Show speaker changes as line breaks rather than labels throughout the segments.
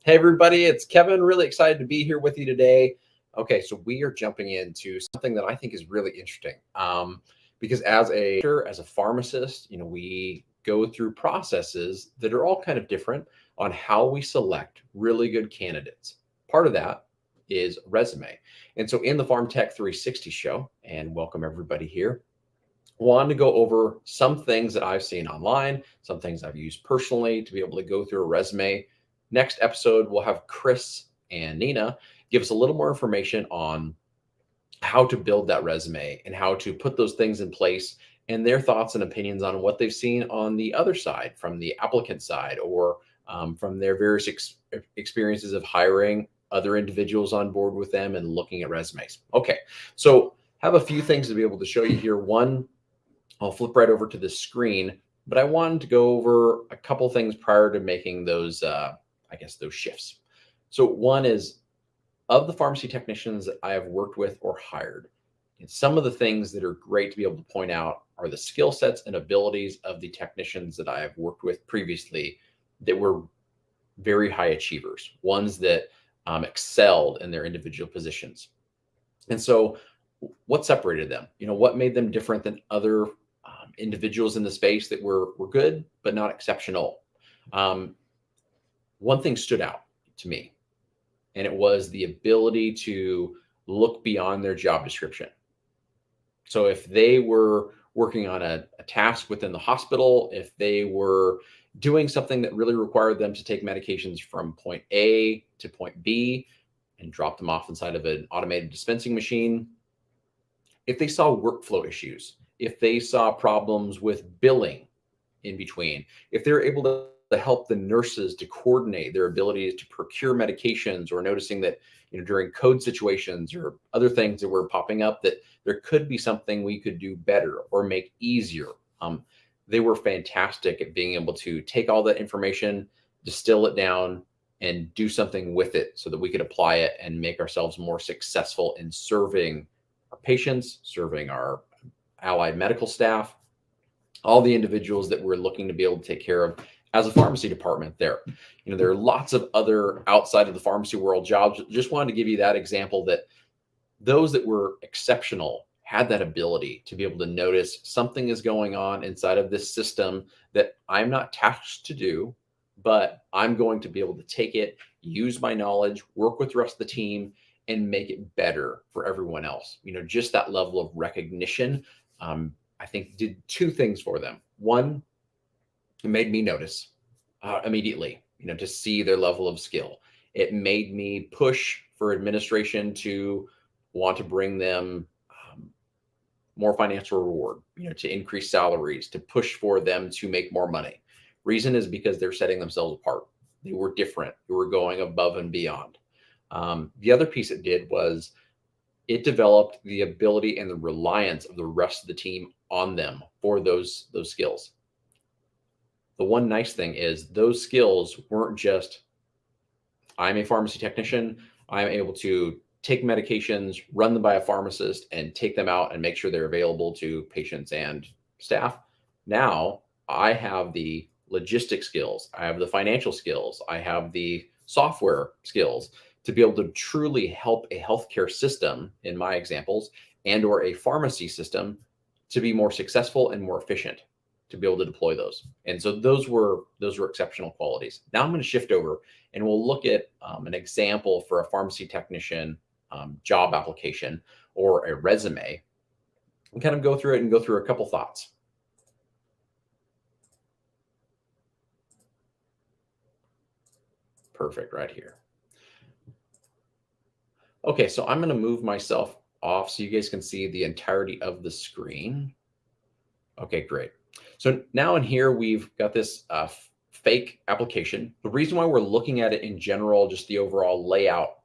Hey, everybody, it's Kevin. Really excited to be here with you today. Okay, so we are jumping into something that I think is really interesting because as a pharmacist, we go through processes that are all kind of different on how we select really good candidates. Part of that is resume. And so in the PharmTech 360 show, and welcome everybody here, wanted to go over some things that I've seen online, some things I've used personally to be able to go through a resume. Next episode, we'll have Chris and Nina give us a little more information on how to build that resume and how to put those things in place and their thoughts and opinions on what they've seen on the other side, from the applicant side, or from their various experiences of hiring other individuals on board with them and looking at resumes. Okay, so have a few things to be able to show you here. One, I'll flip right over to the screen, but I wanted to go over a couple things prior to making those, those shifts. So one is, of the pharmacy technicians that I have worked with or hired, and some of the things that are great to be able to point out are the skill sets and abilities of the technicians that I have worked with previously that were very high achievers, ones that excelled in their individual positions. And so what separated them? What made them different than other individuals in the space that were good, but not exceptional? One thing stood out to me, and it was the ability to look beyond their job description. So if they were working on a task within the hospital, if they were doing something that really required them to take medications from point A to point B and drop them off inside of an automated dispensing machine, if they saw workflow issues, if they saw problems with billing in between, if they're able to help the nurses to coordinate their abilities to procure medications, or noticing that during code situations or other things that were popping up that there could be something we could do better or make easier. They were fantastic at being able to take all that information, distill it down, and do something with it so that we could apply it and make ourselves more successful in serving our patients, serving our allied medical staff, all the individuals that we're looking to be able to take care of as a pharmacy department there. There are lots of other outside of the pharmacy world jobs. Just wanted to give you that example, that those that were exceptional had that ability to be able to notice something is going on inside of this system that I'm not tasked to do, but I'm going to be able to take it, use my knowledge, work with the rest of the team, and make it better for everyone else. Just that level of recognition, I think did two things for them. One, it made me notice immediately, to see their level of skill. It made me push for administration to want to bring them more financial reward, to increase salaries, to push for them to make more money. Reason is because they're setting themselves apart. They were different. They were going above and beyond. The other piece it did was it developed the ability and the reliance of the rest of the team on them for those skills. The one nice thing is those skills weren't just, I'm a pharmacy technician, I'm able to take medications, run them by a pharmacist, and take them out and make sure they're available to patients and staff. Now I have the logistics skills, I have the financial skills, I have the software skills to be able to truly help a healthcare system, in my examples, and or a pharmacy system to be more successful and more efficient, to be able to deploy those. And so those were exceptional qualities. Now I'm going to shift over and we'll look at an example for a pharmacy technician job application or a resume, and kind of go through it and go through a couple thoughts. Perfect, right here. Okay, so I'm going to move myself off so you guys can see the entirety of the screen. Okay, great. So now in here, we've got this fake application. The reason why we're looking at it in general, just the overall layout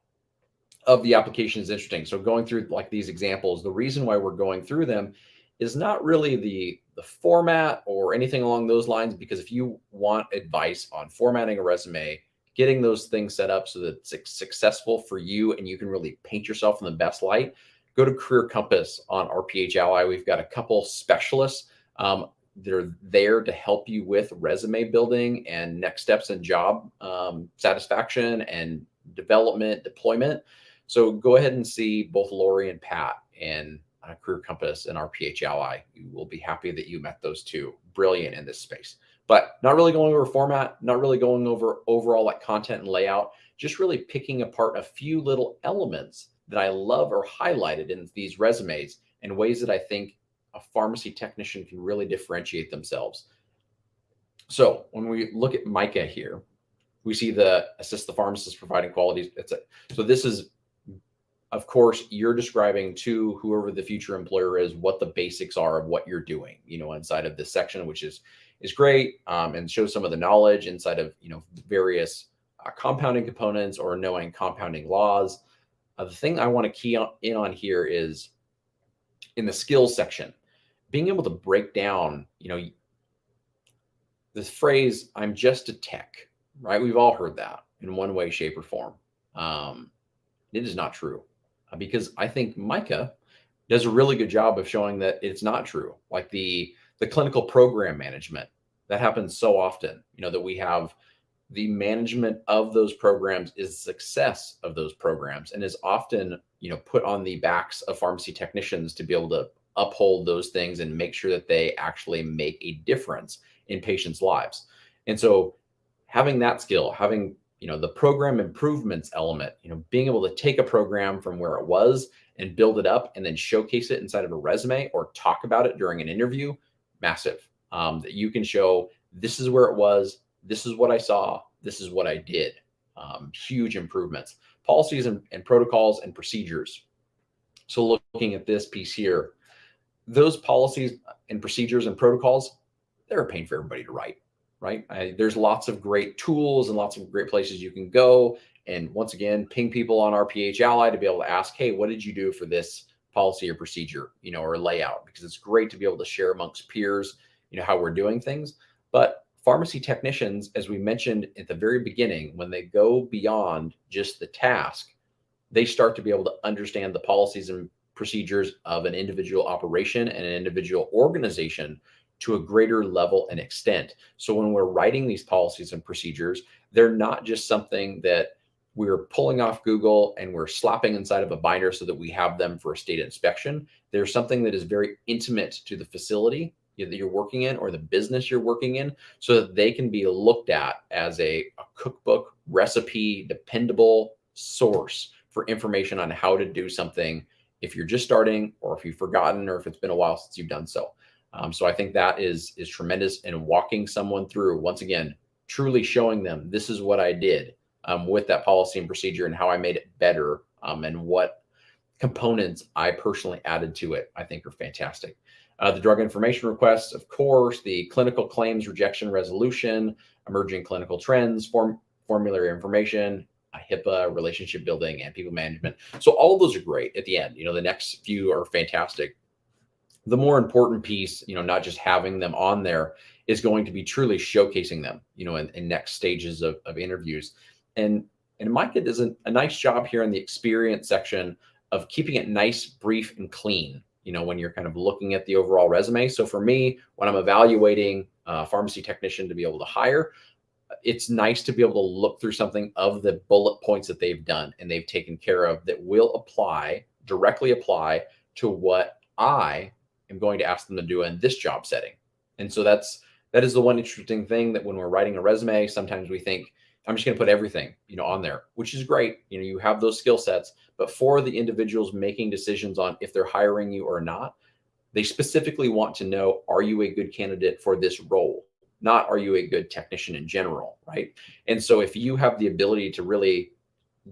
of the application is interesting. So going through like these examples, the reason why we're going through them is not really the format or anything along those lines, because if you want advice on formatting a resume, getting those things set up so that it's successful for you and you can really paint yourself in the best light, go to Career Compass on RPH Ally. We've got a couple specialists they're there to help you with resume building and next steps in job satisfaction and development, deployment. So go ahead and see both Lori and Pat and Career Compass and our PH Ally. You will be happy that you met those two. Brilliant in this space. But not really going over format, not really going over overall like content and layout, just really picking apart a few little elements that I love or highlighted in these resumes and ways that I think a pharmacy technician can really differentiate themselves. So when we look at Micah here, we see the assist the pharmacist providing quality. So this is, of course, you're describing to whoever the future employer is what the basics are of what you're doing, inside of this section, which is great, and shows some of the knowledge inside of various compounding components or knowing compounding laws. The thing I want to key in on here is in the skills section, being able to break down, this phrase, I'm just a tech, right? We've all heard that in one way, shape, or form. It is not true, because I think Micah does a really good job of showing that it's not true. Like the clinical program management, that happens so often, that we have the management of those programs is success of those programs and is often, put on the backs of pharmacy technicians to be able to uphold those things and make sure that they actually make a difference in patients' lives. And so having that skill, having, the program improvements element, being able to take a program from where it was and build it up and then showcase it inside of a resume or talk about it during an interview, massive. That you can show this is where it was, this is what I saw, this is what I did. Huge improvements. Policies and protocols and procedures. So looking at this piece here, those policies and procedures and protocols, they're a pain for everybody to write, right? There's lots of great tools and lots of great places you can go. And once again, ping people on our PH Ally to be able to ask, hey, what did you do for this policy or procedure, or layout? Because it's great to be able to share amongst peers, how we're doing things. But pharmacy technicians, as we mentioned at the very beginning, when they go beyond just the task, they start to be able to understand the policies and procedures of an individual operation and an individual organization to a greater level and extent. So when we're writing these policies and procedures, they're not just something that we're pulling off Google and we're slapping inside of a binder so that we have them for a state inspection. They're something that is very intimate to the facility that you're working in or the business you're working in, so that they can be looked at as a cookbook, recipe, dependable source for information on how to do something if you're just starting or if you've forgotten or if it's been a while since you've done so. So I think that is tremendous in walking someone through, once again, truly showing them this is what I did with that policy and procedure and how I made it better, and what components I personally added to it, I think are fantastic. The drug information requests, of course, the clinical claims rejection resolution, emerging clinical trends, formulary information, HIPAA, relationship building, and people management. So all of those are great at the end. The next few are fantastic. The more important piece, not just having them on there, is going to be truly showcasing them, in next stages of interviews. And Micah does a nice job here in the experience section of keeping it nice, brief, and clean, when you're kind of looking at the overall resume. So for me, when I'm evaluating a pharmacy technician to be able to hire, it's nice to be able to look through something of the bullet points that they've done and they've taken care of that will directly apply to what I am going to ask them to do in this job setting. And so that is the one interesting thing, that when we're writing a resume, sometimes we think, I'm just going to put everything, on there, which is great. You have those skill sets, but for the individuals making decisions on if they're hiring you or not, they specifically want to know, are you a good candidate for this role? Not, are you a good technician in general, right? And so if you have the ability to really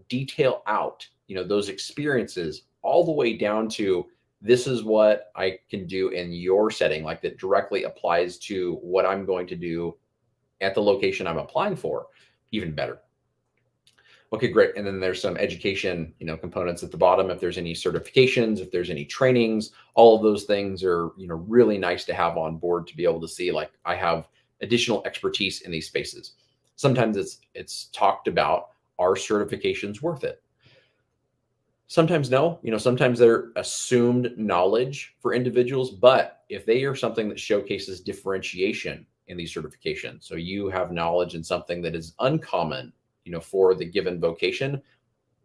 detail out, those experiences all the way down to, this is what I can do in your setting, like that directly applies to what I'm going to do at the location I'm applying for, even better. Okay, great. And then there's some education, components at the bottom. If there's any certifications, if there's any trainings, all of those things are, really nice to have on board to be able to see, like, I have additional expertise in these spaces. Sometimes it's talked about, are certifications worth it? Sometimes no, sometimes they're assumed knowledge for individuals, but if they are something that showcases differentiation in these certifications, so you have knowledge in something that is uncommon, for the given vocation,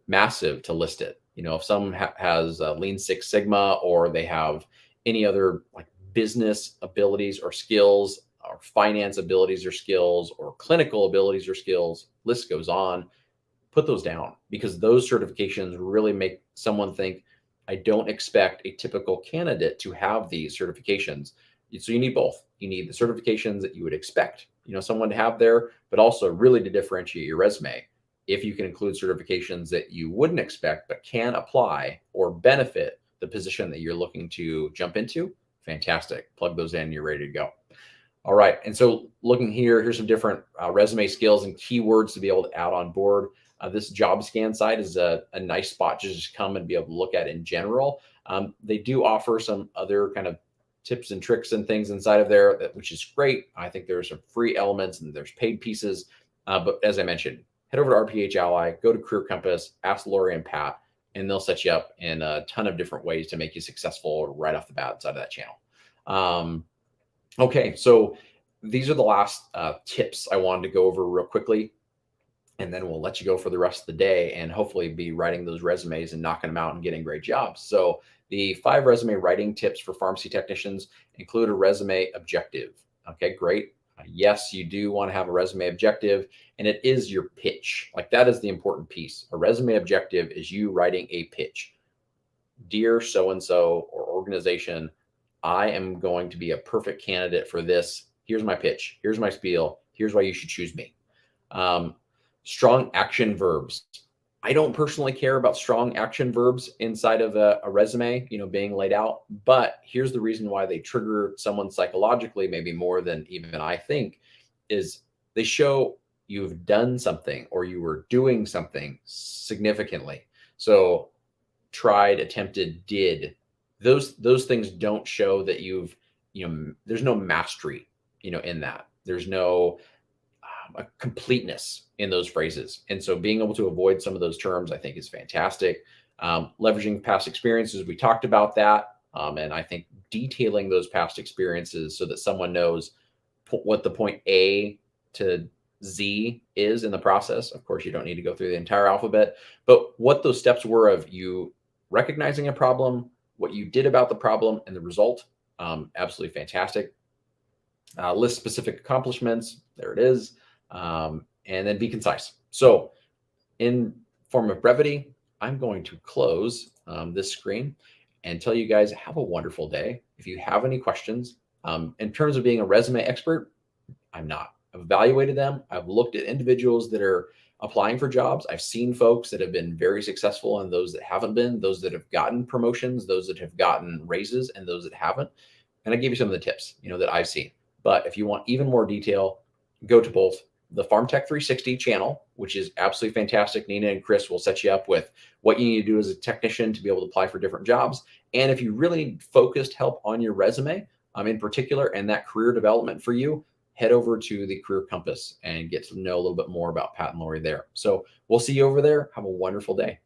massive to list it. If someone has Lean Six Sigma, or they have any other like business abilities or skills, or finance abilities or skills, or clinical abilities or skills, list goes on, put those down, because those certifications really make someone think, I don't expect a typical candidate to have these certifications. So you need both. You need the certifications that you would expect, someone to have there, but also really to differentiate your resume. If you can include certifications that you wouldn't expect, but can apply or benefit the position that you're looking to jump into, fantastic. Plug those in, you're ready to go. All right. And so looking here, here's some different resume skills and keywords to be able to add on board. This job scan site is a nice spot to just come and be able to look at in general. They do offer some other kind of tips and tricks and things inside of there, which is great. I think there's some free elements and there's paid pieces. But as I mentioned, head over to RPH Ally, go to Career Compass, ask Lori and Pat, and they'll set you up in a ton of different ways to make you successful right off the bat inside of that channel. Okay, so these are the last tips I wanted to go over real quickly, and then we'll let you go for the rest of the day and hopefully be writing those resumes and knocking them out and getting great jobs. So the 5 resume writing tips for pharmacy technicians include a resume objective. Okay, great. Yes, you do want to have a resume objective, and it is your pitch. Like, that is the important piece. A resume objective is you writing a pitch. Dear so-and-so or organization, I am going to be a perfect candidate for this. Here's my pitch. Here's my spiel. Here's why you should choose me. Strong action verbs. I don't personally care about strong action verbs inside of a resume, being laid out, but here's the reason why they trigger someone psychologically, maybe more than even I think, is they show you've done something or you were doing something significantly. So tried, attempted, did. Those things don't show that there's no mastery, in that. There's no a completeness in those phrases. And so being able to avoid some of those terms, I think, is fantastic. Leveraging past experiences, we talked about that. And I think detailing those past experiences so that someone knows what the point A to Z is in the process. Of course, you don't need to go through the entire alphabet, but what those steps were of you recognizing a problem, what you did about the problem, and the result. Absolutely fantastic. List specific accomplishments. There it is. And then be concise. So in form of brevity, I'm going to close this screen and tell you guys, have a wonderful day. If you have any questions, in terms of being a resume expert, I'm not. I've evaluated them. I've looked at individuals that are applying for jobs. I've seen folks that have been very successful and those that haven't been, those that have gotten promotions, those that have gotten raises, and those that haven't. And I gave you some of the tips, that I've seen. But if you want even more detail, go to both the PharmTech 360 channel, which is absolutely fantastic. Nina and Chris will set you up with what you need to do as a technician to be able to apply for different jobs. And if you really need focused help on your resume, in particular, and that career development for you, head over to the Career Compass and get to know a little bit more about Pat and Lori there. So we'll see you over there. Have a wonderful day.